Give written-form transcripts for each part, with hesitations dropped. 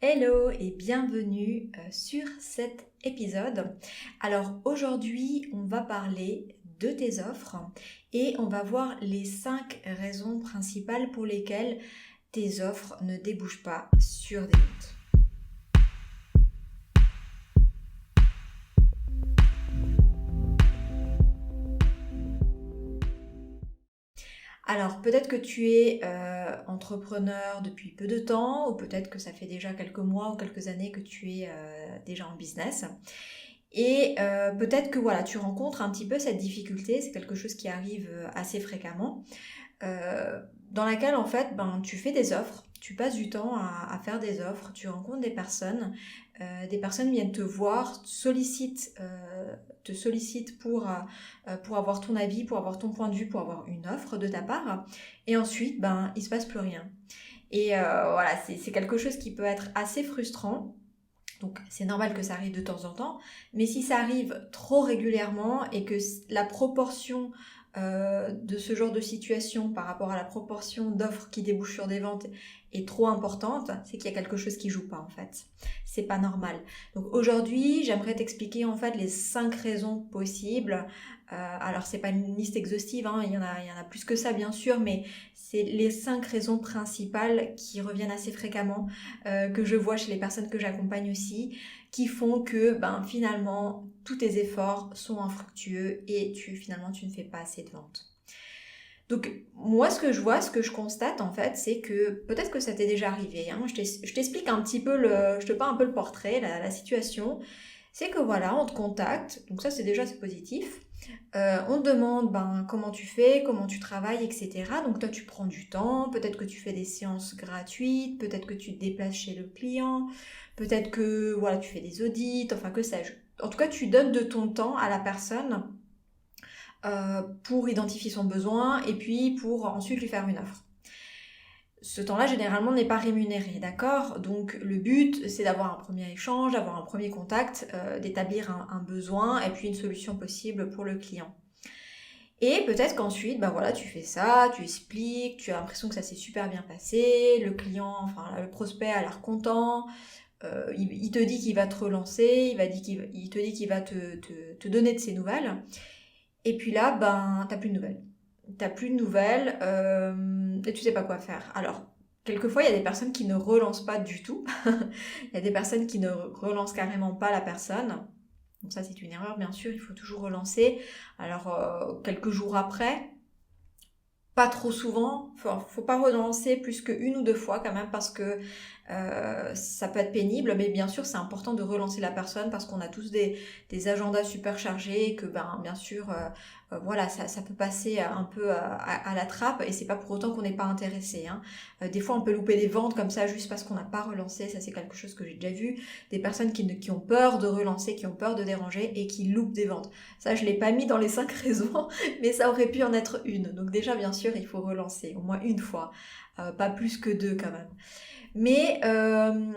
Hello et bienvenue sur cet épisode. Alors aujourd'hui, on va parler de tes offres et on va voir les 5 raisons principales pour lesquelles tes offres ne débouchent pas sur des ventes. Alors peut-être que tu es entrepreneur depuis peu de temps ou peut-être que ça fait déjà quelques mois ou quelques années que tu es déjà en business. Et peut-être que voilà, tu rencontres un petit peu cette difficulté, c'est quelque chose qui arrive assez fréquemment, euh, dans laquelle en fait tu fais des offres, tu passes du temps à faire des offres, tu rencontres des personnes viennent te voir, te sollicitent pour avoir ton avis, pour avoir ton point de vue, pour avoir une offre de ta part, et ensuite il se passe plus rien. Et voilà, c'est quelque chose qui peut être assez frustrant. Donc c'est normal que ça arrive de temps en temps, mais si ça arrive trop régulièrement et que la proportion de ce genre de situation par rapport à la proportion d'offres qui débouchent sur des ventes est trop importante, c'est qu'il y a quelque chose qui joue pas en fait. C'est pas normal. Donc aujourd'hui, j'aimerais t'expliquer en fait les 5 raisons possibles. Alors c'est pas une liste exhaustive, hein, il y en a plus que ça bien sûr, mais c'est les 5 raisons principales qui reviennent assez fréquemment, que je vois chez les personnes que j'accompagne aussi, qui font que finalement tous tes efforts sont infructueux et finalement tu ne fais pas assez de ventes. Donc moi ce que je vois, ce que je constate en fait, c'est que peut-être que ça t'est déjà arrivé, hein, je t'explique un petit peu je te peins un peu le portrait, la situation. C'est que voilà, on te contacte, donc ça c'est positif. On te demande comment tu fais, comment tu travailles, etc. Donc toi tu prends du temps, peut-être que tu fais des séances gratuites, peut-être que tu te déplaces chez le client, peut-être que voilà tu fais des audits, enfin que sais-je. En tout cas tu donnes de ton temps à la personne pour identifier son besoin et puis pour ensuite lui faire une offre. Ce temps-là, généralement, n'est pas rémunéré, d'accord? Donc, le but, c'est d'avoir un premier échange, d'avoir un premier contact, d'établir un besoin et puis une solution possible pour le client. Et peut-être qu'ensuite, voilà, tu fais ça, tu expliques, tu as l'impression que ça s'est super bien passé, le client, enfin, le prospect a l'air content, il te dit qu'il va te relancer, il te dit qu'il va te donner de ses nouvelles. Et puis là, t'as plus de nouvelles. T'as plus de nouvelles et tu sais pas quoi faire. Alors, quelquefois, il y a des personnes qui ne relancent pas du tout. Il y a des personnes qui ne relancent carrément pas la personne. Donc ça, c'est une erreur, bien sûr, il faut toujours relancer. Alors, quelques jours après, pas trop souvent, faut pas relancer plus qu'une ou deux fois quand même parce que ça peut être pénible, mais bien sûr c'est important de relancer la personne parce qu'on a tous des agendas super chargés et que bien sûr voilà ça peut passer un peu à la trappe et c'est pas pour autant qu'on n'est pas intéressé, hein. Des fois on peut louper des ventes comme ça juste parce qu'on n'a pas relancé, ça c'est quelque chose que j'ai déjà vu, des personnes qui ont peur de relancer, qui ont peur de déranger et qui loupent des ventes. Ça je l'ai pas mis dans les 5 raisons, mais ça aurait pu en être une. Donc déjà bien sûr il faut relancer au moins une fois, pas plus que 2 quand même. Mais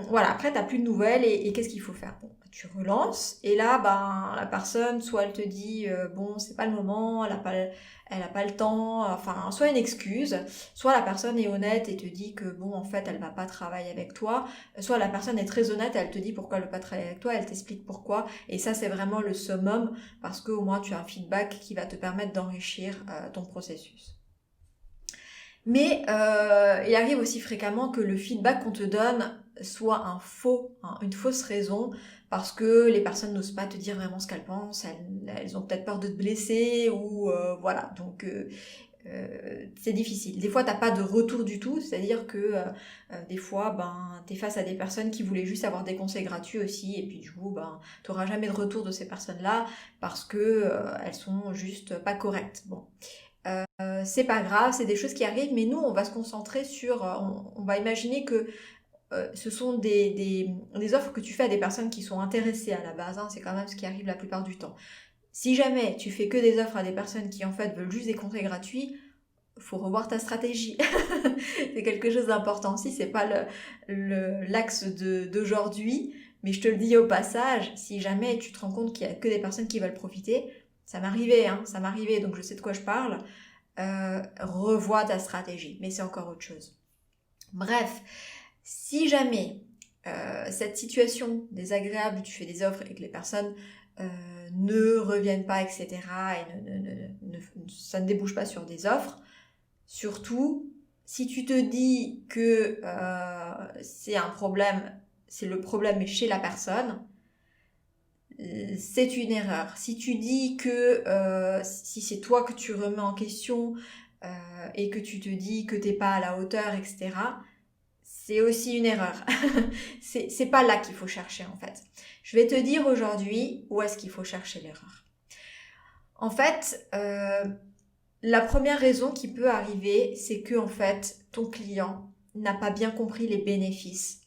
voilà, après t'as plus de nouvelles et qu'est-ce qu'il faut faire? Bon, tu relances et là la personne soit elle te dit bon c'est pas le moment, elle a pas le temps, enfin soit une excuse, soit la personne est honnête et te dit que bon en fait elle va pas travailler avec toi, soit la personne est très honnête et elle te dit pourquoi elle veut pas travailler avec toi, elle t'explique pourquoi et ça c'est vraiment le summum parce qu'au moins tu as un feedback qui va te permettre d'enrichir ton processus. Mais il arrive aussi fréquemment que le feedback qu'on te donne soit une fausse raison, parce que les personnes n'osent pas te dire vraiment ce qu'elles pensent, elles ont peut-être peur de te blesser, ou voilà, donc c'est difficile. Des fois, t'as pas de retour du tout, c'est-à-dire que des fois, t'es face à des personnes qui voulaient juste avoir des conseils gratuits aussi, et puis du coup, t'auras jamais de retour de ces personnes-là, parce que elles sont juste pas correctes. Bon. C'est pas grave, c'est des choses qui arrivent, mais nous, on va se concentrer sur, on va imaginer que ce sont des offres que tu fais à des personnes qui sont intéressées à la base, hein, c'est quand même ce qui arrive la plupart du temps. Si jamais tu fais que des offres à des personnes qui en fait veulent juste des conseils gratuits, faut revoir ta stratégie. C'est quelque chose d'important aussi, c'est pas l'axe d'aujourd'hui, mais je te le dis au passage, si jamais tu te rends compte qu'il y a que des personnes qui veulent profiter, ça m'arrivait, hein, ça m'arrivait, donc je sais de quoi je parle. Revois ta stratégie, mais c'est encore autre chose. Bref, si jamais cette situation désagréable où tu fais des offres et que les personnes ne reviennent pas, etc. et ça ne débouche pas sur des offres, surtout si tu te dis que c'est un problème, c'est le problème est chez la personne, c'est une erreur. Si tu dis que si c'est toi que tu remets en question et que tu te dis que t'es pas à la hauteur, etc., c'est aussi une erreur. c'est pas là qu'il faut chercher en fait. Je vais te dire aujourd'hui où est-ce qu'il faut chercher l'erreur. En fait, la première raison qui peut arriver, c'est que en fait, ton client n'a pas bien compris les bénéfices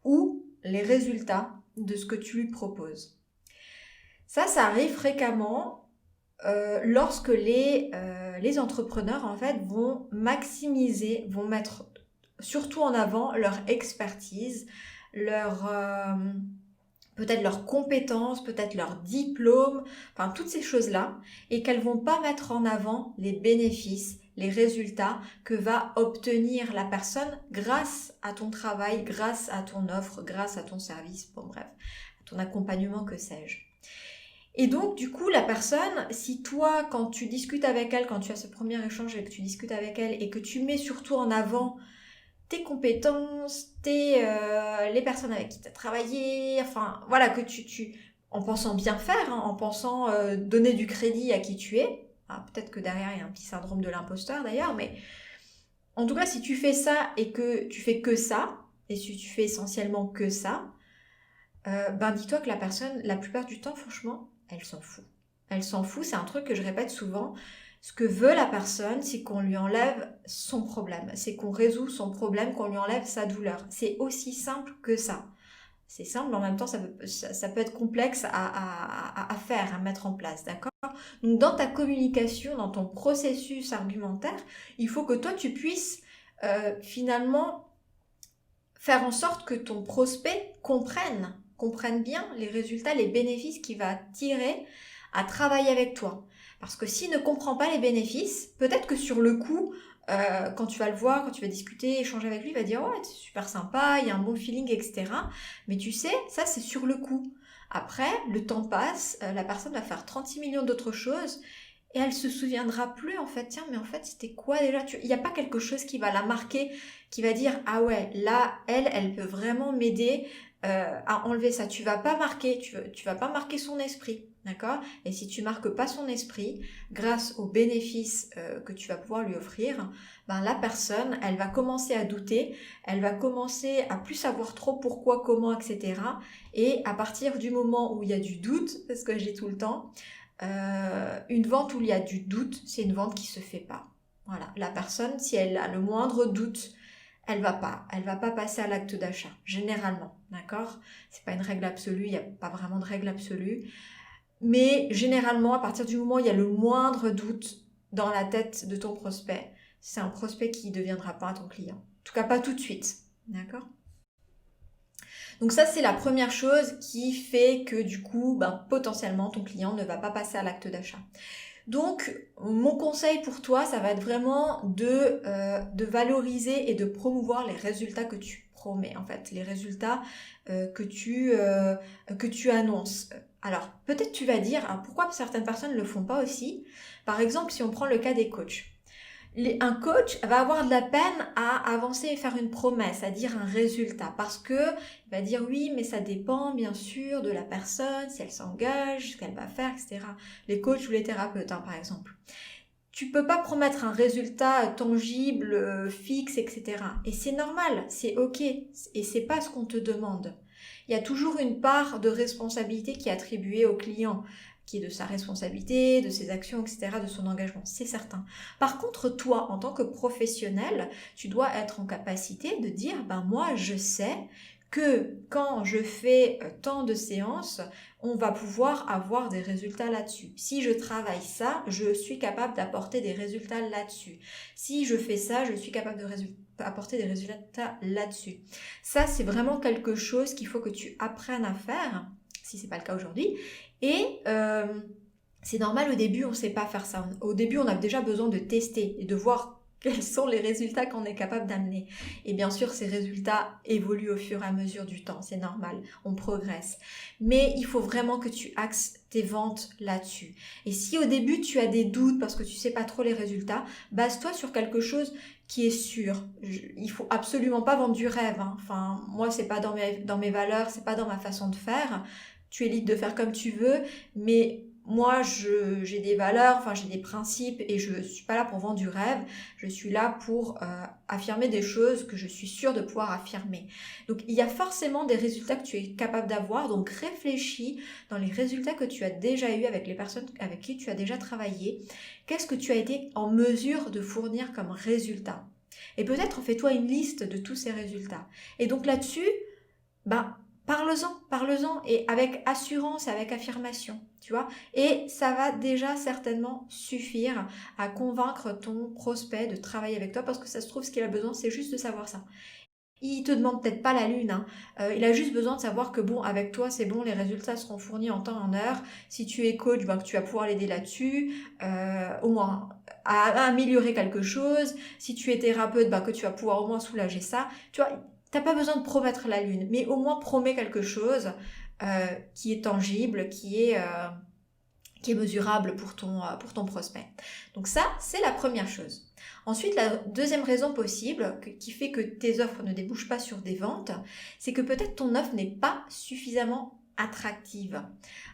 ou les résultats de ce que tu lui proposes. Ça arrive fréquemment lorsque les entrepreneurs en fait vont maximiser, vont mettre surtout en avant leur expertise, peut-être leurs compétences, peut-être leur diplôme, enfin toutes ces choses-là, et qu'elles vont pas mettre en avant les bénéfices, les résultats que va obtenir la personne grâce à ton travail, grâce à ton offre, grâce à ton service, bon bref, à ton accompagnement, que sais-je. Et donc, du coup, la personne, si toi, quand tu discutes avec elle, quand tu as ce premier échange et que tu discutes avec elle et que tu mets surtout en avant tes compétences, les personnes avec qui tu as travaillé, enfin, voilà, que tu en pensant bien faire, hein, en pensant donner du crédit à qui tu es, ah, peut-être que derrière, il y a un petit syndrome de l'imposteur d'ailleurs, mais en tout cas, si tu fais ça et que tu fais que ça, et si tu fais essentiellement que ça, ben dis-toi que la personne, la plupart du temps, franchement, elle s'en fout. Elle s'en fout, c'est un truc que je répète souvent. Ce que veut la personne, c'est qu'on lui enlève son problème, c'est qu'on résout son problème, qu'on lui enlève sa douleur. C'est aussi simple que ça. C'est simple, mais en même temps, ça peut être complexe à faire, à mettre en place, d'accord? Donc, dans ta communication, dans ton processus argumentaire, il faut que toi, tu puisses finalement faire en sorte que ton prospect comprenne bien les résultats, les bénéfices qu'il va tirer à travailler avec toi. Parce que s'il ne comprend pas les bénéfices, peut-être que sur le coup, quand tu vas le voir, quand tu vas discuter, échanger avec lui, il va dire « Ouais, c'est super sympa, il y a un bon feeling, etc. » Mais tu sais, ça c'est sur le coup. Après, le temps passe, la personne va faire 36 millions d'autres choses et elle se souviendra plus en fait. Tiens, mais en fait, c'était quoi déjà? Il n'y a pas quelque chose qui va la marquer, qui va dire « Ah ouais, là, elle peut vraiment m'aider à enlever ça. » Tu vas pas marquer, tu vas pas marquer son esprit. D'accord? Et si tu marques pas son esprit, grâce aux bénéfices que tu vas pouvoir lui offrir, ben la personne, elle va commencer à douter, elle va commencer à plus savoir trop pourquoi, comment, etc. Et à partir du moment où il y a du doute, parce que j'ai tout le temps, une vente où il y a du doute, c'est une vente qui se fait pas. Voilà, la personne, si elle a le moindre doute, elle va pas passer à l'acte d'achat, généralement, d'accord? C'est pas une règle absolue, il n'y a pas vraiment de règle absolue. Mais généralement, à partir du moment où il y a le moindre doute dans la tête de ton prospect, c'est un prospect qui ne deviendra pas ton client. En tout cas, pas tout de suite. D'accord? Donc ça, c'est la première chose qui fait que du coup, potentiellement, ton client ne va pas passer à l'acte d'achat. Donc, mon conseil pour toi, ça va être vraiment de valoriser et de promouvoir les résultats que tu promets, en fait, les résultats que tu annonces. Alors, peut-être tu vas dire, pourquoi certaines personnes ne le font pas aussi? Par exemple, si on prend le cas des coachs. Un coach va avoir de la peine à avancer et faire une promesse, à dire un résultat, parce que il va dire oui, mais ça dépend bien sûr de la personne, si elle s'engage, ce qu'elle va faire, etc. Les coachs ou les thérapeutes, par exemple. Tu peux pas promettre un résultat tangible, fixe, etc. Et c'est normal, c'est ok, et c'est pas ce qu'on te demande. Il y a toujours une part de responsabilité qui est attribuée au client, qui est de sa responsabilité, de ses actions, etc., de son engagement, c'est certain. Par contre, toi, en tant que professionnel, tu dois être en capacité de dire, moi, je sais que quand je fais tant de séances, on va pouvoir avoir des résultats là-dessus. Si je travaille ça, je suis capable d'apporter des résultats là-dessus. Si je fais ça, je suis capable d'apporter des résultats là-dessus. Ça, c'est vraiment quelque chose qu'il faut que tu apprennes à faire, si c'est pas le cas aujourd'hui. Et c'est normal, au début, on ne sait pas faire ça. Au début, on a déjà besoin de tester et de voir quels sont les résultats qu'on est capable d'amener. Et bien sûr, ces résultats évoluent au fur et à mesure du temps, c'est normal, on progresse. Mais il faut vraiment que tu axes tes ventes là-dessus. Et si au début tu as des doutes parce que tu sais pas trop les résultats, base-toi sur quelque chose qui est sûr. Il faut absolument pas vendre du rêve, hein. Enfin, moi, c'est pas dans mes valeurs, c'est pas dans ma façon de faire. Tu es libre de faire comme tu veux, mais moi, j'ai des valeurs, enfin, j'ai des principes et je suis pas là pour vendre du rêve. Je suis là pour affirmer des choses que je suis sûre de pouvoir affirmer. Donc, il y a forcément des résultats que tu es capable d'avoir. Donc, réfléchis dans les résultats que tu as déjà eus avec les personnes avec qui tu as déjà travaillé. Qu'est-ce que tu as été en mesure de fournir comme résultat? Et peut-être fais-toi une liste de tous ces résultats. Et donc là-dessus, parle-en, et avec assurance, avec affirmation, tu vois. Et ça va déjà certainement suffire à convaincre ton prospect de travailler avec toi parce que ça se trouve, ce qu'il a besoin, c'est juste de savoir ça. Il te demande peut-être pas la lune, hein. Il a juste besoin de savoir que bon, avec toi, c'est bon, les résultats seront fournis en temps et en heure. Si tu es coach, que tu vas pouvoir l'aider là-dessus, au moins à améliorer quelque chose. Si tu es thérapeute, que tu vas pouvoir au moins soulager ça. Tu vois, t'as pas besoin de promettre la lune, mais au moins promets quelque chose qui est tangible, qui est mesurable pour ton prospect. Donc ça, c'est la première chose. Ensuite, la deuxième raison possible qui fait que tes offres ne débouchent pas sur des ventes, c'est que peut-être ton offre n'est pas suffisamment attractive.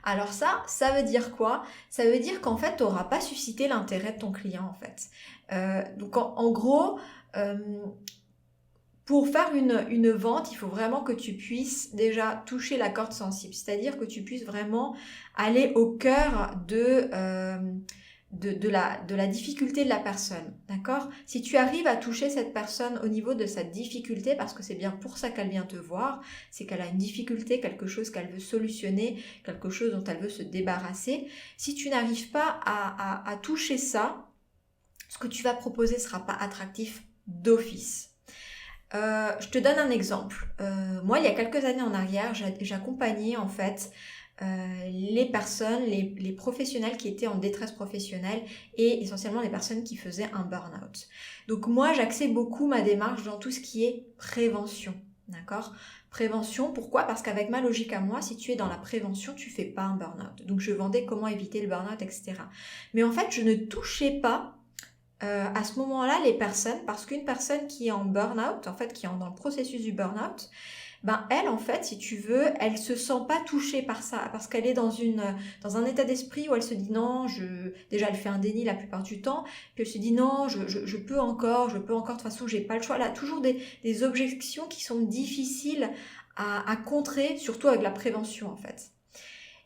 Alors ça veut dire quoi? Ça veut dire qu'en fait, tu n'auras pas suscité l'intérêt de ton client, en fait. Donc en gros, pour faire une vente, il faut vraiment que tu puisses déjà toucher la corde sensible, c'est-à-dire que tu puisses vraiment aller au cœur de la difficulté de la personne, d'accord? Si tu arrives à toucher cette personne au niveau de sa difficulté, parce que c'est bien pour ça qu'elle vient te voir, c'est qu'elle a une difficulté, quelque chose qu'elle veut solutionner, quelque chose dont elle veut se débarrasser. Si tu n'arrives pas à toucher ça, ce que tu vas proposer ne sera pas attractif d'office. Je te donne un exemple. Moi, il y a quelques années en arrière, j'accompagnais en fait les personnes, les professionnels qui étaient en détresse professionnelle et essentiellement les personnes qui faisaient un burn-out. Donc moi, j'axais beaucoup ma démarche dans tout ce qui est prévention. D'accord? Prévention, pourquoi? Parce qu'avec ma logique à moi, si tu es dans la prévention, tu fais pas un burn-out. Donc je vendais comment éviter le burn-out, etc. Mais en fait, je ne touchais pas à ce moment-là les personnes, parce qu'une personne qui est en burn-out, en fait, qui est dans le processus du burn-out, elle, en fait, si tu veux, elle se sent pas touchée par ça, parce qu'elle est dans un état d'esprit où elle se dit non, déjà elle fait un déni la plupart du temps, puis elle se dit non, je peux encore, de toute façon, j'ai pas le choix. Elle a toujours des objections qui sont difficiles à contrer, surtout avec la prévention, en fait.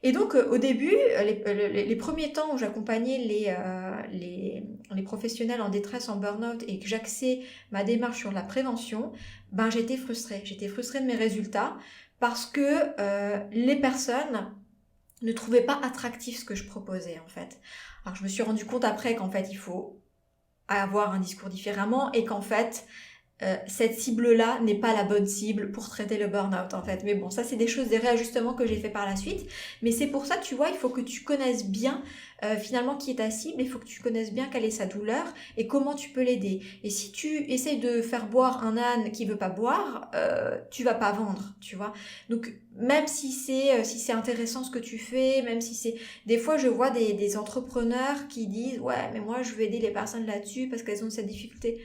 Et donc au début, les premiers temps où j'accompagnais les professionnels en détresse, en burn-out et que j'axais ma démarche sur la prévention, j'étais frustrée. J'étais frustrée de mes résultats parce que les personnes ne trouvaient pas attractif ce que je proposais en fait. Alors je me suis rendu compte après qu'en fait il faut avoir un discours différemment et qu'en fait cette cible-là n'est pas la bonne cible pour traiter le burn-out en fait. Mais bon, ça c'est des choses, des réajustements que j'ai fait par la suite. Mais c'est pour ça, tu vois, il faut que tu connaisses bien finalement qui est ta cible, il faut que tu connaisses bien quelle est sa douleur et comment tu peux l'aider. Et si tu essayes de faire boire un âne qui veut pas boire, tu vas pas vendre, tu vois. Donc même si c'est intéressant ce que tu fais, même si c'est... Des fois je vois des entrepreneurs qui disent « Ouais, mais moi je veux aider les personnes là-dessus parce qu'elles ont cette difficulté ».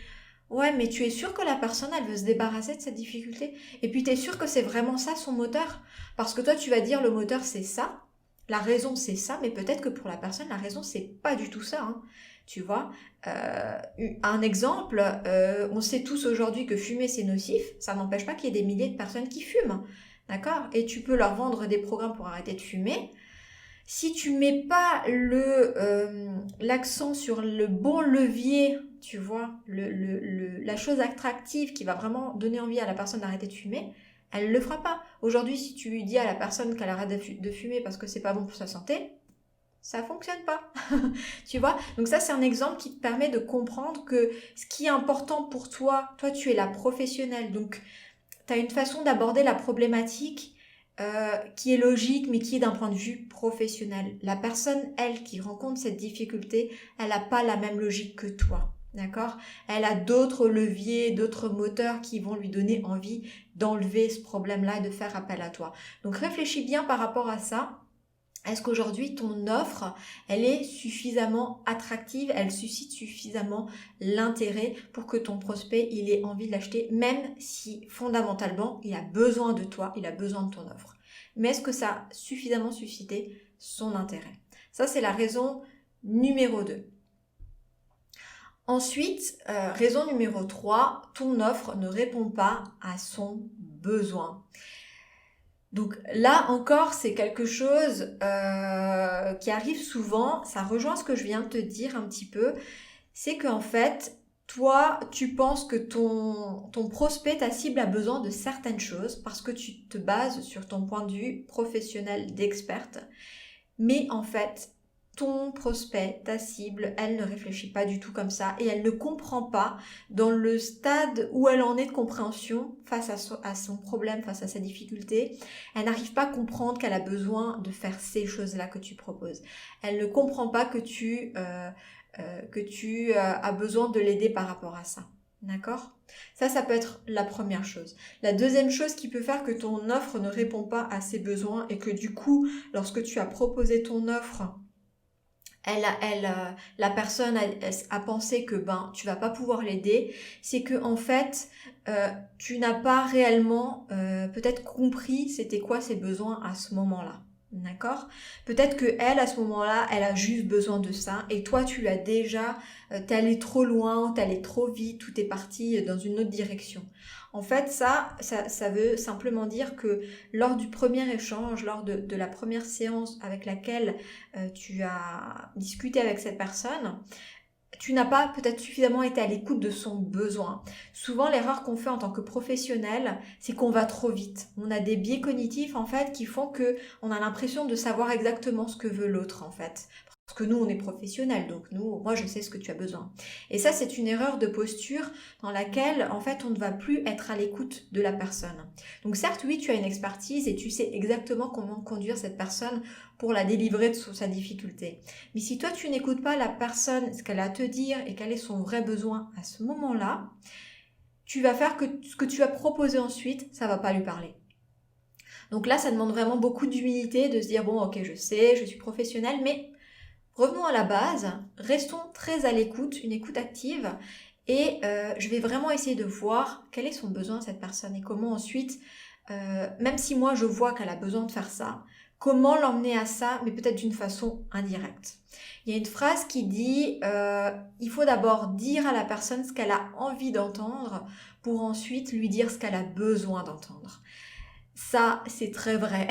Ouais, mais tu es sûr que la personne, elle veut se débarrasser de cette difficulté? Et puis, tu es sûr que c'est vraiment ça son moteur? Parce que toi, tu vas dire le moteur, c'est ça. La raison, c'est ça. Mais peut-être que pour la personne, la raison, c'est pas du tout ça, hein. Tu vois? Un exemple, on sait tous aujourd'hui que fumer, c'est nocif. Ça n'empêche pas qu'il y ait des milliers de personnes qui fument. D'accord? Et tu peux leur vendre des programmes pour arrêter de fumer. Si tu mets pas l'accent sur le bon levier, tu vois, la chose attractive qui va vraiment donner envie à la personne d'arrêter de fumer, elle le fera pas. Aujourd'hui, si tu lui dis à la personne qu'elle arrête de fumer parce que c'est pas bon pour sa santé, ça fonctionne pas. Tu vois? Donc ça, c'est un exemple qui te permet de comprendre que ce qui est important pour toi, tu es la professionnelle, donc tu as une façon d'aborder la problématique qui est logique, mais qui est d'un point de vue professionnel. La personne, elle, qui rencontre cette difficulté, elle n'a pas la même logique que toi. D'accord? Elle a d'autres leviers, d'autres moteurs qui vont lui donner envie d'enlever ce problème-là et de faire appel à toi. Donc réfléchis bien par rapport à ça. Est-ce qu'aujourd'hui ton offre, elle est suffisamment attractive, elle suscite suffisamment l'intérêt pour que ton prospect, il ait envie de l'acheter, même si fondamentalement, il a besoin de toi, il a besoin de ton offre. Mais est-ce que ça a suffisamment suscité son intérêt? Ça, c'est la raison numéro 2. Ensuite, raison numéro 3, ton offre ne répond pas à son besoin. Donc là encore, c'est quelque chose qui arrive souvent, ça rejoint ce que je viens de te dire un petit peu, c'est qu'en fait, toi, tu penses que ton prospect, ta cible a besoin de certaines choses parce que tu te bases sur ton point de vue professionnel d'experte, mais en fait, ton prospect, ta cible, elle ne réfléchit pas du tout comme ça et elle ne comprend pas dans le stade où elle en est de compréhension face à son problème, face à sa difficulté. Elle n'arrive pas à comprendre qu'elle a besoin de faire ces choses-là que tu proposes. Elle ne comprend pas que tu as besoin de l'aider par rapport à ça. D'accord? Ça peut être la première chose. La deuxième chose qui peut faire que ton offre ne répond pas à ses besoins et que du coup, lorsque tu as proposé ton offre, la personne a pensé que tu vas pas pouvoir l'aider, c'est que en fait tu n'as pas réellement peut-être compris c'était quoi ses besoins à ce moment-là. D'accord? Peut-être que elle à ce moment-là, elle a juste besoin de ça et toi tu l'as déjà, t'es allé trop loin, t'es allé trop vite, tout est parti dans une autre direction. En fait, ça veut simplement dire que lors du premier échange, lors de la première séance avec laquelle tu as discuté avec cette personne, tu n'as pas peut-être suffisamment été à l'écoute de son besoin. Souvent, l'erreur qu'on fait en tant que professionnel, c'est qu'on va trop vite. On a des biais cognitifs, en fait, qui font que on a l'impression de savoir exactement ce que veut l'autre, en fait. Parce que nous, on est professionnels, donc moi, je sais ce que tu as besoin. Et ça, c'est une erreur de posture dans laquelle, en fait, on ne va plus être à l'écoute de la personne. Donc certes, oui, tu as une expertise et tu sais exactement comment conduire cette personne pour la délivrer de sa difficulté. Mais si toi, tu n'écoutes pas la personne, ce qu'elle a à te dire et quel est son vrai besoin à ce moment-là, tu vas faire que ce que tu vas proposer ensuite, ça va pas lui parler. Donc là, ça demande vraiment beaucoup d'humilité de se dire, bon, ok, je sais, je suis professionnelle, mais revenons à la base, restons très à l'écoute, une écoute active, et je vais vraiment essayer de voir quel est son besoin cette personne et comment ensuite, même si moi je vois qu'elle a besoin de faire ça, comment l'emmener à ça, mais peut-être d'une façon indirecte. Il y a une phrase qui dit il faut d'abord dire à la personne ce qu'elle a envie d'entendre pour ensuite lui dire ce qu'elle a besoin d'entendre. Ça, c'est très vrai.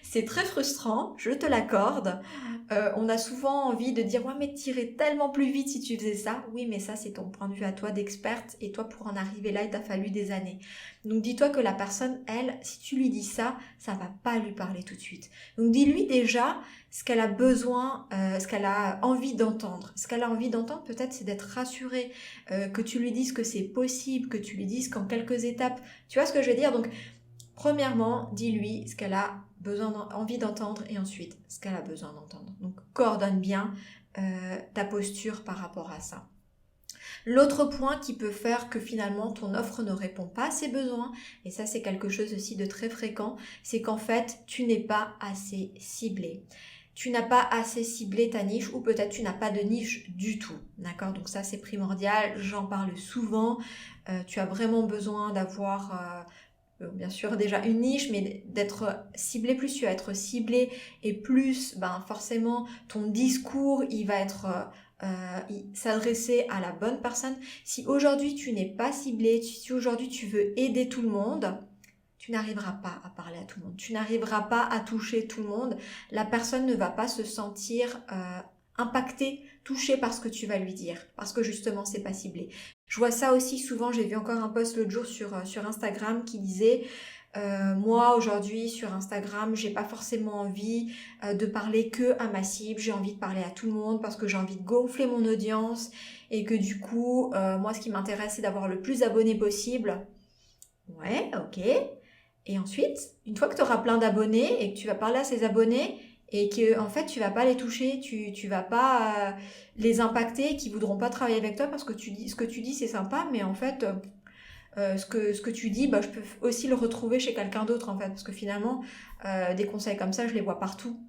C'est très frustrant, je te l'accorde. On a souvent envie de dire « Ouais, mais t'irais tellement plus vite si tu faisais ça. » Oui, mais ça, c'est ton point de vue à toi d'experte. Et toi, pour en arriver là, il t'a fallu des années. Donc, dis-toi que la personne, elle, si tu lui dis ça, ça va pas lui parler tout de suite. Donc, dis-lui déjà ce qu'elle a besoin, ce qu'elle a envie d'entendre. Ce qu'elle a envie d'entendre, peut-être, c'est d'être rassurée, que tu lui dises que c'est possible, que tu lui dises qu'en quelques étapes, tu vois ce que je veux dire? Donc, premièrement, dis-lui ce qu'elle a envie d'entendre et ensuite ce qu'elle a besoin d'entendre. Donc, coordonne bien ta posture par rapport à ça. L'autre point qui peut faire que finalement ton offre ne répond pas à ses besoins, et ça c'est quelque chose aussi de très fréquent, c'est qu'en fait tu n'es pas assez ciblé. Tu n'as pas assez ciblé ta niche ou peut-être tu n'as pas de niche du tout. D'accord? Donc ça c'est primordial, j'en parle souvent. Tu as vraiment besoin d'avoir bien sûr déjà une niche, mais d'être ciblé, plus tu vas être ciblé et plus forcément ton discours il va être s'adresser à la bonne personne. Si aujourd'hui tu n'es pas ciblé, si aujourd'hui tu veux aider tout le monde, tu n'arriveras pas à parler à tout le monde, tu n'arriveras pas à toucher tout le monde, la personne ne va pas se sentir impactée, touchée par ce que tu vas lui dire, parce que justement c'est pas ciblé. Je vois ça aussi souvent, j'ai vu encore un post l'autre jour sur Instagram qui disait moi aujourd'hui sur Instagram j'ai pas forcément envie de parler que à ma cible, j'ai envie de parler à tout le monde parce que j'ai envie de gonfler mon audience et que du coup moi ce qui m'intéresse c'est d'avoir le plus d'abonnés possible. Ouais, ok. Et ensuite, une fois que tu auras plein d'abonnés et que tu vas parler à ces abonnés, et que en fait tu vas pas les toucher, tu vas pas les impacter, qui voudront pas travailler avec toi parce que ce que tu dis c'est sympa, mais en fait ce que tu dis, je peux aussi le retrouver chez quelqu'un d'autre en fait, parce que finalement des conseils comme ça je les vois partout.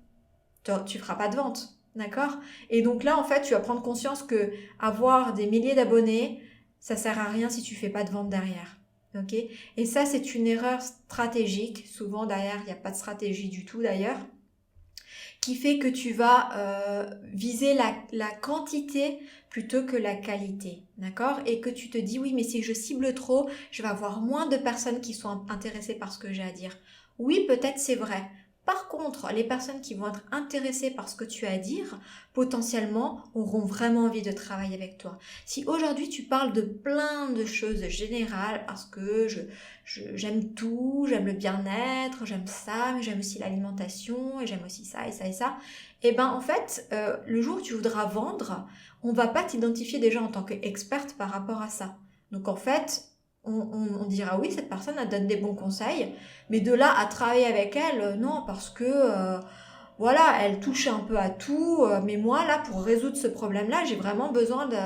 Tu feras pas de vente, d'accord? Et donc là en fait tu vas prendre conscience que avoir des milliers d'abonnés, ça sert à rien si tu fais pas de vente derrière. Ok? Et ça, c'est une erreur stratégique. Souvent, derrière, il n'y a pas de stratégie du tout d'ailleurs, qui fait que tu vas viser la quantité plutôt que la qualité, d'accord? Et que tu te dis, oui, mais si je cible trop, je vais avoir moins de personnes qui sont intéressées par ce que j'ai à dire. Oui, peut-être c'est vrai. Par contre, les personnes qui vont être intéressées par ce que tu as à dire, potentiellement, auront vraiment envie de travailler avec toi. Si aujourd'hui tu parles de plein de choses générales, parce que j'aime tout, j'aime le bien-être, j'aime ça, mais j'aime aussi l'alimentation, et j'aime aussi ça, et ça, et ça, et ben en fait, le jour où tu voudras vendre, on va pas t'identifier déjà en tant qu'experte par rapport à ça. Donc en fait, on dira oui, cette personne elle donne des bons conseils, mais de là à travailler avec elle, non, parce que voilà, elle touche un peu à tout, mais moi là, pour résoudre ce problème-là, j'ai vraiment besoin de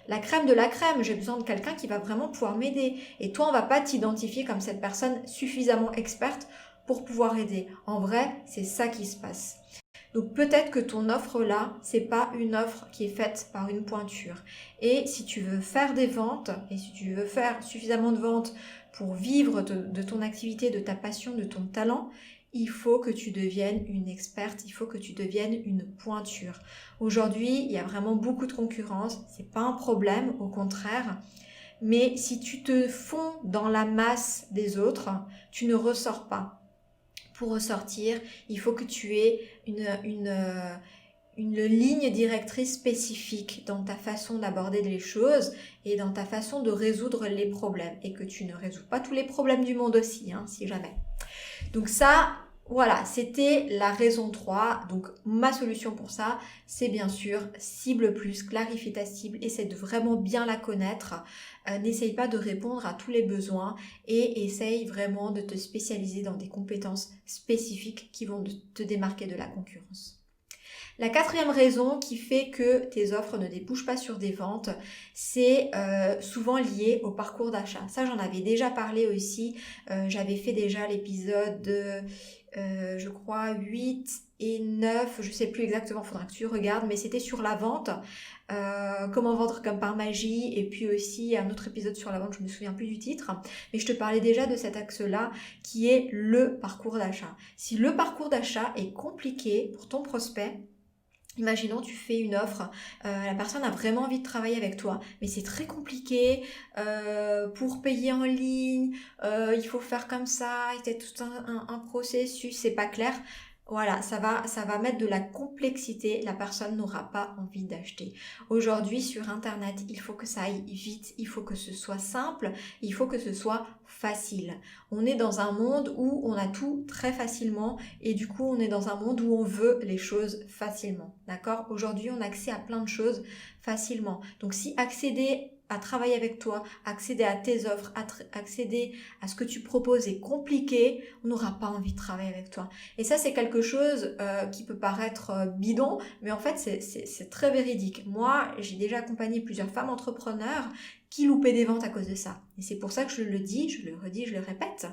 la crème de la crème, j'ai besoin de quelqu'un qui va vraiment pouvoir m'aider. Et toi, on va pas t'identifier comme cette personne suffisamment experte pour pouvoir aider. En vrai, c'est ça qui se passe. Donc peut-être que ton offre là, c'est pas une offre qui est faite par une pointure. Et si tu veux faire des ventes, et si tu veux faire suffisamment de ventes pour vivre de ton activité, de ta passion, de ton talent, il faut que tu deviennes une experte, il faut que tu deviennes une pointure. Aujourd'hui, il y a vraiment beaucoup de concurrence, c'est pas un problème, au contraire. Mais si tu te fonds dans la masse des autres, tu ne ressors pas. Pour ressortir, il faut que tu aies une ligne directrice spécifique dans ta façon d'aborder les choses et dans ta façon de résoudre les problèmes. Et que tu ne résous pas tous les problèmes du monde aussi, si jamais. Donc ça, voilà, c'était la raison 3. Donc ma solution pour ça, c'est bien sûr cible plus, clarifie ta cible, essaie de vraiment bien la connaître. N'essaye pas de répondre à tous les besoins et essaye vraiment de te spécialiser dans des compétences spécifiques qui vont te démarquer de la concurrence. La 4e raison qui fait que tes offres ne débouchent pas sur des ventes, c'est souvent lié au parcours d'achat. Ça, j'en avais déjà parlé aussi. J'avais fait déjà l'épisode, je crois, 8 et 9. Je sais plus exactement, il faudra que tu regardes, mais c'était sur la vente. Comment vendre comme par magie, et puis aussi un autre épisode sur la vente, je me souviens plus du titre, mais je te parlais déjà de cet axe-là qui est le parcours d'achat. Si le parcours d'achat est compliqué pour ton prospect, imaginons tu fais une offre, la personne a vraiment envie de travailler avec toi, mais c'est très compliqué, pour payer en ligne, il faut faire comme ça, il y a tout un processus, c'est pas clair. Voilà, ça va mettre de la complexité, la personne n'aura pas envie d'acheter. Aujourd'hui, sur Internet, il faut que ça aille vite, il faut que ce soit simple, il faut que ce soit facile. On est dans un monde où on a tout très facilement et du coup, on est dans un monde où on veut les choses facilement. D'accord? Aujourd'hui, on a accès à plein de choses facilement. Donc, si accéder à travailler avec toi, accéder à tes offres, accéder à ce que tu proposes est compliqué, on n'aura pas envie de travailler avec toi. Et ça, c'est quelque chose qui peut paraître bidon, mais en fait, c'est très véridique. Moi, j'ai déjà accompagné plusieurs femmes entrepreneurs qui loupaient des ventes à cause de ça. Et c'est pour ça que je le dis, je le redis, je le répète.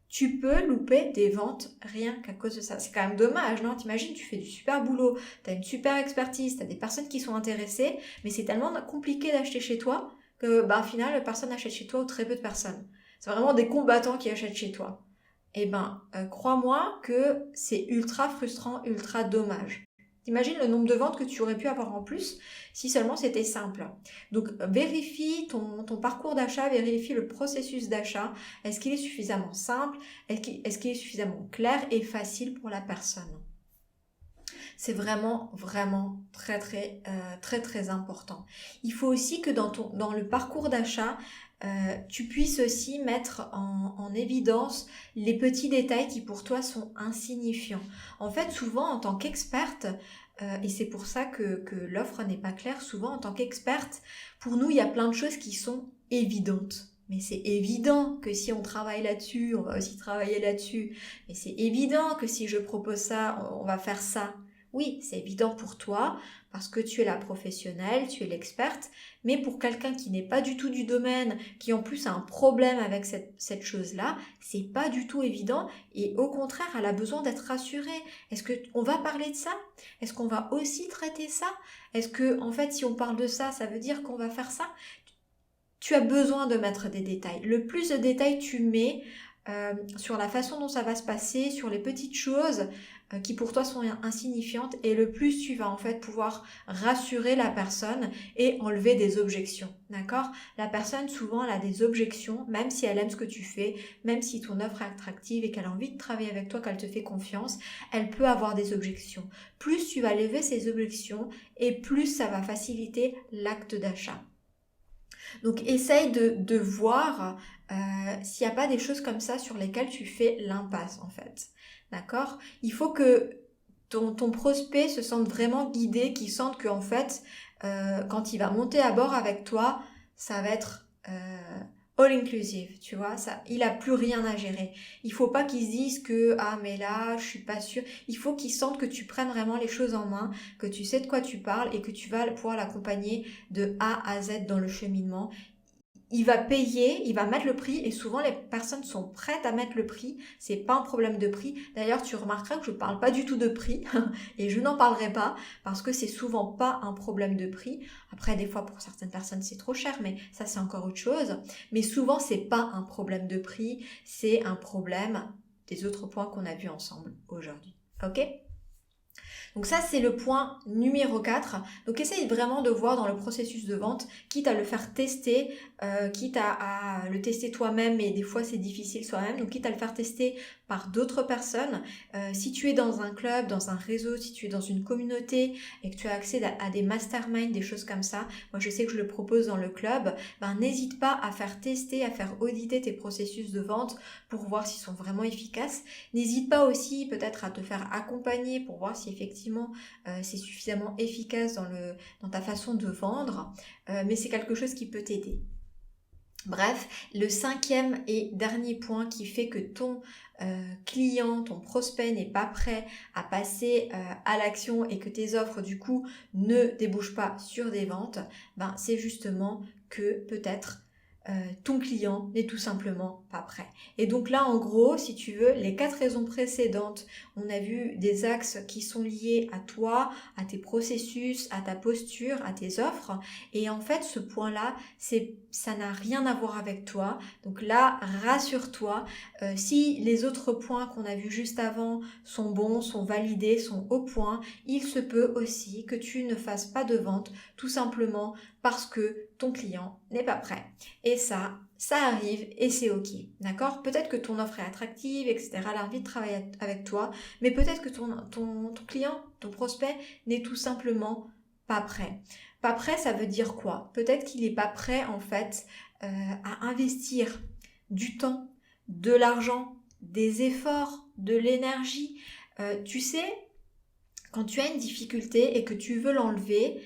Tu peux louper des ventes rien qu'à cause de ça. C'est quand même dommage, non? T'imagines, tu fais du super boulot, t'as une super expertise, t'as des personnes qui sont intéressées, mais c'est tellement compliqué d'acheter chez toi que, au final, personne n'achète chez toi ou très peu de personnes. C'est vraiment des combattants qui achètent chez toi. Crois-moi que c'est ultra frustrant, ultra dommage. T'imagines le nombre de ventes que tu aurais pu avoir en plus si seulement c'était simple. Donc vérifie ton parcours d'achat, vérifie le processus d'achat. Est-ce qu'il est suffisamment simple? Est-ce qu'il est suffisamment clair et facile pour la personne? C'est vraiment, vraiment très, très, très, très important. Il faut aussi que dans le parcours d'achat, tu puisses aussi mettre en évidence les petits détails qui pour toi sont insignifiants. En fait, souvent en tant qu'experte, et c'est pour ça que l'offre n'est pas claire, souvent en tant qu'experte, pour nous, il y a plein de choses qui sont évidentes. Mais c'est évident que si on travaille là-dessus, on va aussi travailler là-dessus. Mais c'est évident que si je propose ça, on va faire ça. Oui, c'est évident pour toi parce que tu es la professionnelle, tu es l'experte, mais pour quelqu'un qui n'est pas du tout du domaine, qui en plus a un problème avec cette chose-là, c'est pas du tout évident et au contraire, elle a besoin d'être rassurée. Est-ce qu'on va parler de ça? Est-ce qu'on va aussi traiter ça? Est-ce que, en fait, si on parle de ça, ça veut dire qu'on va faire ça? Tu as besoin de mettre des détails. Le plus de détails tu mets sur la façon dont ça va se passer, sur les petites choses qui pour toi sont insignifiantes, et le plus tu vas en fait pouvoir rassurer la personne et enlever des objections. D'accord? La personne souvent elle a des objections, même si elle aime ce que tu fais, même si ton offre est attractive et qu'elle a envie de travailler avec toi, qu'elle te fait confiance, elle peut avoir des objections. Plus tu vas lever ces objections et plus ça va faciliter l'acte d'achat. Donc essaye de voir s'il n'y a pas des choses comme ça sur lesquelles tu fais l'impasse en fait. D'accord? Il faut que ton prospect se sente vraiment guidé, qu'il sente qu'en fait, quand il va monter à bord avec toi, ça va être all inclusive, tu vois, ça, il a plus rien à gérer. Il faut pas qu'il se dise que ah mais là je suis pas sûre. Il faut qu'il sente que tu prennes vraiment les choses en main, que tu sais de quoi tu parles et que tu vas pouvoir l'accompagner de A à Z dans le cheminement. Il va payer, il va mettre le prix et souvent les personnes sont prêtes à mettre le prix. C'est pas un problème de prix. D'ailleurs, tu remarqueras que je parle pas du tout de prix et je n'en parlerai pas parce que c'est souvent pas un problème de prix. Après, des fois pour certaines personnes c'est trop cher, mais ça c'est encore autre chose. Mais souvent c'est pas un problème de prix, c'est un problème des autres points qu'on a vus ensemble aujourd'hui. Ok ? Donc ça, c'est le point numéro 4. Donc essaye vraiment de voir dans le processus de vente, quitte à le faire tester, quitte à le tester toi-même, et des fois c'est difficile soi-même, donc quitte à le faire tester par d'autres personnes. Si tu es dans un club, dans un réseau, si tu es dans une communauté et que tu as accès à des masterminds, des choses comme ça, moi je sais que je le propose dans le club, n'hésite pas à faire tester, à faire auditer tes processus de vente pour voir s'ils sont vraiment efficaces. N'hésite pas aussi peut-être à te faire accompagner pour voir si effectivement c'est suffisamment efficace dans ta façon de vendre, mais c'est quelque chose qui peut t'aider. Bref, le 5e et dernier point qui fait que ton client, ton prospect n'est pas prêt à passer à l'action et que tes offres du coup ne débouchent pas sur des ventes, c'est justement que peut-être ton client n'est tout simplement pas prêt. Et donc là, en gros, si tu veux, les 4 raisons précédentes, on a vu des axes qui sont liés à toi, à tes processus, à ta posture, à tes offres. Et en fait, ce point-là, ça n'a rien à voir avec toi. Donc là, rassure-toi. Si les autres points qu'on a vus juste avant sont bons, sont validés, sont au point, il se peut aussi que tu ne fasses pas de vente, tout simplement parce que ton client n'est pas prêt. Et ça arrive et c'est ok, d'accord? Peut-être que ton offre est attractive, etc. Elle a envie de travailler avec toi, mais peut-être que ton client, ton prospect n'est tout simplement pas prêt. Pas prêt, ça veut dire quoi? Peut-être qu'il n'est pas prêt en fait à investir du temps, de l'argent, des efforts, de l'énergie. Tu sais, quand tu as une difficulté et que tu veux l'enlever,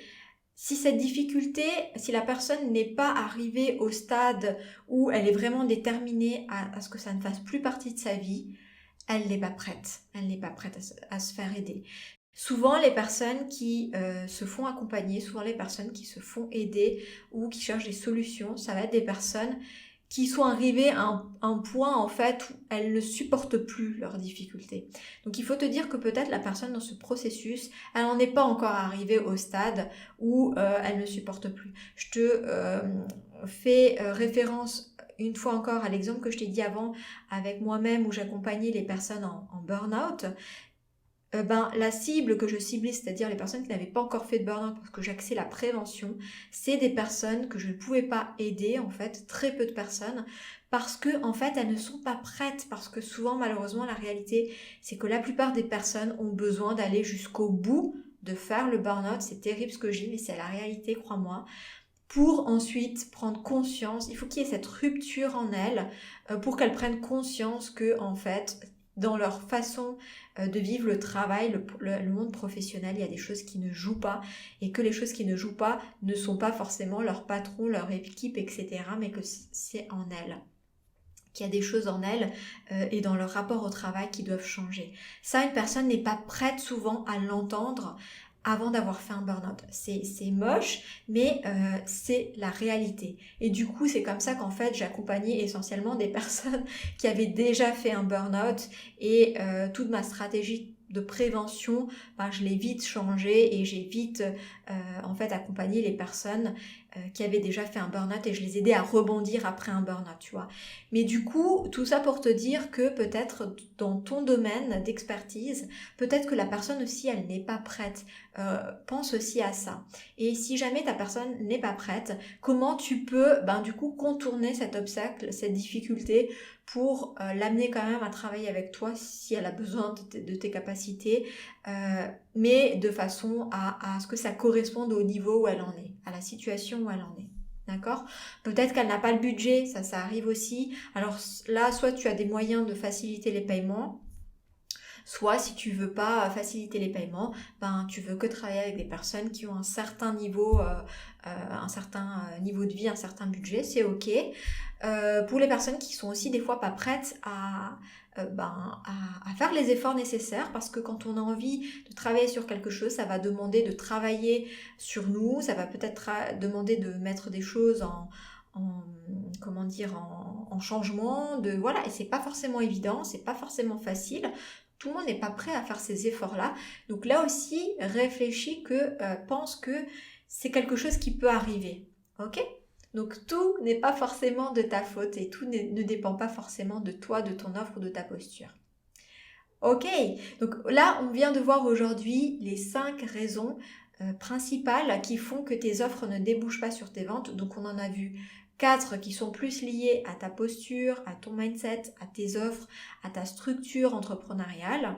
si cette difficulté, si la personne n'est pas arrivée au stade où elle est vraiment déterminée à ce que ça ne fasse plus partie de sa vie, elle n'est pas prête. Elle n'est pas prête à se faire aider. Souvent, les personnes qui se font accompagner, souvent les personnes qui se font aider ou qui cherchent des solutions, ça va être des personnes qui sont arrivées à un point en fait où elles ne supportent plus leurs difficultés. Donc il faut te dire que peut-être la personne dans ce processus, elle n'en est pas encore arrivée au stade où elle ne supporte plus. Je te fais référence une fois encore à l'exemple que je t'ai dit avant avec moi-même où j'accompagnais les personnes en burn-out. La cible que je ciblais, c'est-à-dire les personnes qui n'avaient pas encore fait de burn-out parce que j'axais la prévention, c'est des personnes que je ne pouvais pas aider, en fait, très peu de personnes, parce que en fait, elles ne sont pas prêtes, parce que souvent, malheureusement, la réalité, c'est que la plupart des personnes ont besoin d'aller jusqu'au bout de faire le burn-out. C'est terrible ce que je dis, mais c'est la réalité, crois-moi. Pour ensuite prendre conscience, il faut qu'il y ait cette rupture en elles pour qu'elles prennent conscience que, en fait, dans leur façon de vivre le travail, le monde professionnel, il y a des choses qui ne jouent pas et que les choses qui ne jouent pas ne sont pas forcément leur patron, leur équipe, etc. mais que c'est en elles qu'il y a des choses en elles et dans leur rapport au travail qui doivent changer. Ça, une personne n'est pas prête souvent à l'entendre avant d'avoir fait un burn-out. C'est moche, mais c'est la réalité. Et du coup, c'est comme ça qu'en fait, j'accompagnais essentiellement des personnes qui avaient déjà fait un burn-out et toute ma stratégie de prévention, je l'ai vite changée et j'ai vite en fait accompagné les personnes qui avaient déjà fait un burn-out et je les aidais à rebondir après un burn-out, tu vois. Mais du coup, tout ça pour te dire que peut-être dans ton domaine d'expertise, peut-être que la personne aussi, elle n'est pas prête. Pense aussi à ça. Et si jamais ta personne n'est pas prête, comment tu peux du coup contourner cet obstacle, cette difficulté pour l'amener quand même à travailler avec toi si elle a besoin de tes capacités, mais de façon à ce que ça corresponde au niveau où elle en est, à la situation où elle en est. D'accord ? Peut-être qu'elle n'a pas le budget, ça arrive aussi. Alors là, soit tu as des moyens de faciliter les paiements, soit si tu veux pas faciliter les paiements, tu veux que travailler avec des personnes qui ont un certain niveau de vie, un certain budget, c'est ok. Pour les personnes qui sont aussi des fois pas prêtes à faire les efforts nécessaires, parce que quand on a envie de travailler sur quelque chose, ça va demander de travailler sur nous, ça va peut-être demander de mettre des choses en changement, et c'est pas forcément évident, c'est pas forcément facile. Tout le monde n'est pas prêt à faire ces efforts-là. Donc là aussi, réfléchis pense que c'est quelque chose qui peut arriver. Ok ? Donc tout n'est pas forcément de ta faute et tout ne dépend pas forcément de toi, de ton offre ou de ta posture. Ok, donc là on vient de voir aujourd'hui les 5 raisons principales qui font que tes offres ne débouchent pas sur tes ventes. Donc on en a vu 4 qui sont plus liées à ta posture, à ton mindset, à tes offres, à ta structure entrepreneuriale.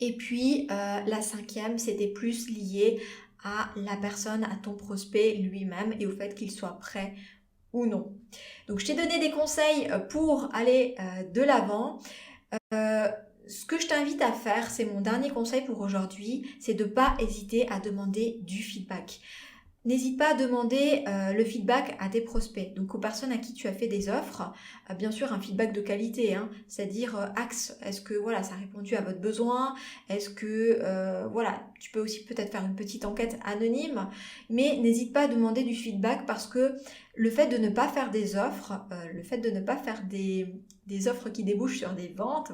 Et puis la 5e, c'était plus lié à la personne, à ton prospect lui-même et au fait qu'il soit prêt ou non. Donc je t'ai donné des conseils pour aller de l'avant. Ce que je t'invite à faire, c'est mon dernier conseil pour aujourd'hui, c'est de ne pas hésiter à demander du feedback. N'hésite pas à demander le feedback à tes prospects, donc aux personnes à qui tu as fait des offres, bien sûr un feedback de qualité, c'est-à-dire axe, est-ce que ça a répondu à votre besoin, est-ce que tu peux aussi peut-être faire une petite enquête anonyme, mais n'hésite pas à demander du feedback parce que le fait de ne pas faire des offres, le fait de ne pas faire des offres qui débouchent sur des ventes,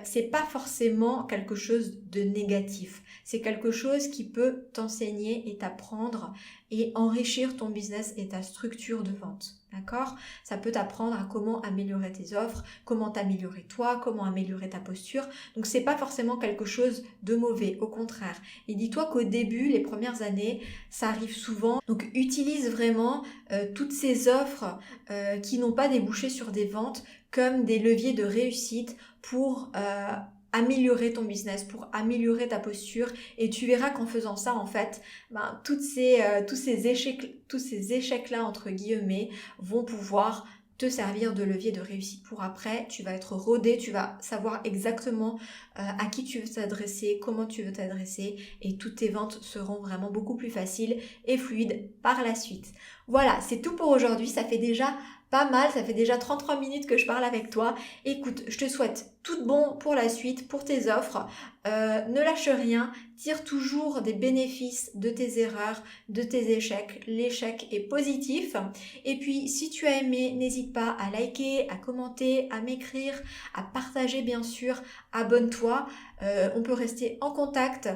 c'est pas forcément quelque chose de négatif. C'est quelque chose qui peut t'enseigner et t'apprendre et enrichir ton business et ta structure de vente. D'accord ? Ça peut t'apprendre à comment améliorer tes offres, comment t'améliorer toi, comment améliorer ta posture. Donc c'est pas forcément quelque chose de mauvais, au contraire. Et dis-toi qu'au début, les premières années, ça arrive souvent. Donc utilise vraiment toutes ces offres qui n'ont pas débouché sur des ventes comme des leviers de réussite pour améliorer ton business, pour améliorer ta posture, et tu verras qu'en faisant ça, en fait, tous ces échecs-là, entre guillemets, vont pouvoir te servir de levier de réussite pour après. Tu vas être rodé, tu vas savoir exactement à qui tu veux t'adresser, comment tu veux t'adresser, et toutes tes ventes seront vraiment beaucoup plus faciles et fluides par la suite. Voilà, c'est tout pour aujourd'hui. Ça fait déjà pas mal, ça fait déjà 33 minutes que je parle avec toi. Écoute, je te souhaite tout de bon pour la suite, pour tes offres. Ne lâche rien, tire toujours des bénéfices de tes erreurs, de tes échecs. L'échec est positif. Et puis, si tu as aimé, n'hésite pas à liker, à commenter, à m'écrire, à partager bien sûr. Abonne-toi. On peut rester en contact.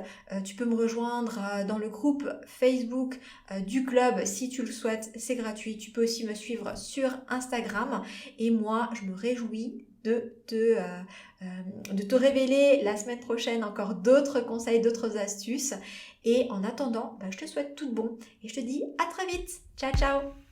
Tu peux me rejoindre dans le groupe Facebook du club si tu le souhaites. C'est gratuit. Tu peux aussi me suivre sur Instagram. Et moi, je me réjouis de te révéler la semaine prochaine encore d'autres conseils, d'autres astuces. Et en attendant, je te souhaite tout de bon et je te dis à très vite. Ciao, ciao!